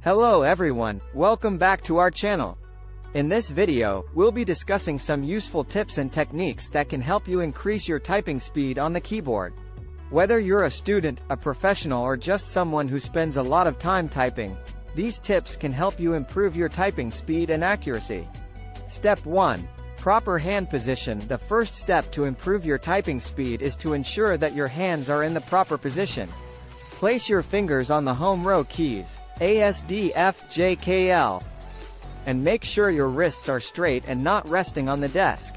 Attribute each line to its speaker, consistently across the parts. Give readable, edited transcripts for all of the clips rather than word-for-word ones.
Speaker 1: Hello everyone, welcome back to our channel. In this video, we'll be discussing some useful tips and techniques that can help you increase your typing speed on the keyboard. Whether you're a student, a professional or just someone who spends a lot of time typing, these tips can help you improve your typing speed and accuracy. Step 1. Proper hand position. The first step to improve your typing speed is to ensure that your hands are in the proper position. Place your fingers on the home row keys, A, S, D, F, J, K, L, and make sure your wrists are straight and not resting on the desk.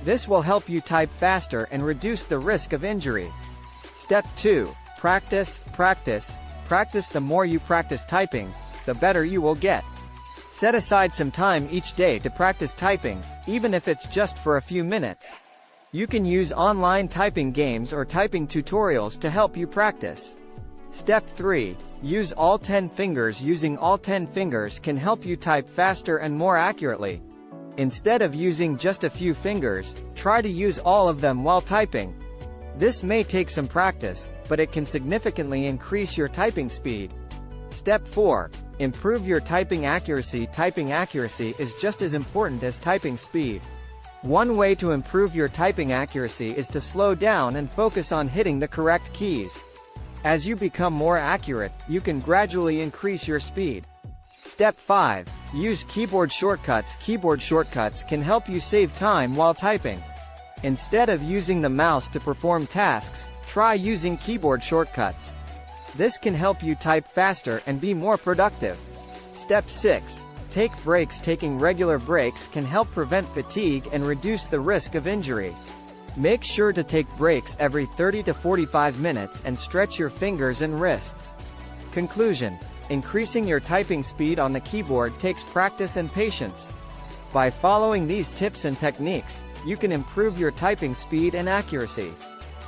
Speaker 1: This will help you type faster and reduce the risk of injury. Step 2. Practice. The more you practice typing, the better you will get. Set aside some time each day to practice typing, even if it's just for a few minutes. You can use online typing games or typing tutorials to help you practice. Step 3. Use all 10 fingers. Using all 10 fingers can help you type faster and more accurately. Instead of using just a few fingers, try to use all of them while typing. This may take some practice, but it can significantly increase your typing speed. Step 4. Improve your typing accuracy. Typing accuracy is just as important as typing speed. One way to improve your typing accuracy is to slow down and focus on hitting the correct keys. As you become more accurate, you can gradually increase your speed. Step 5. Use keyboard shortcuts. Keyboard shortcuts can help you save time while typing. Instead of using the mouse to perform tasks, try using keyboard shortcuts. This can help you type faster and be more productive. Step 6. Take breaks. Taking regular breaks can help prevent fatigue and reduce the risk of injury. Make sure to take breaks every 30 to 45 minutes and stretch your fingers and wrists. Conclusion. Increasing your typing speed on the keyboard takes practice and patience. By following these tips and techniques, you can improve your typing speed and accuracy.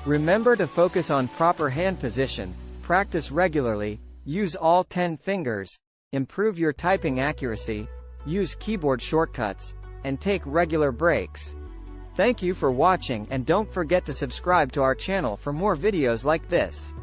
Speaker 1: Remember to focus on proper hand position, practice regularly, use all 10 fingers, improve your typing accuracy, use keyboard shortcuts, and take regular breaks. Thank you for watching and don't forget to subscribe to our channel for more videos like this.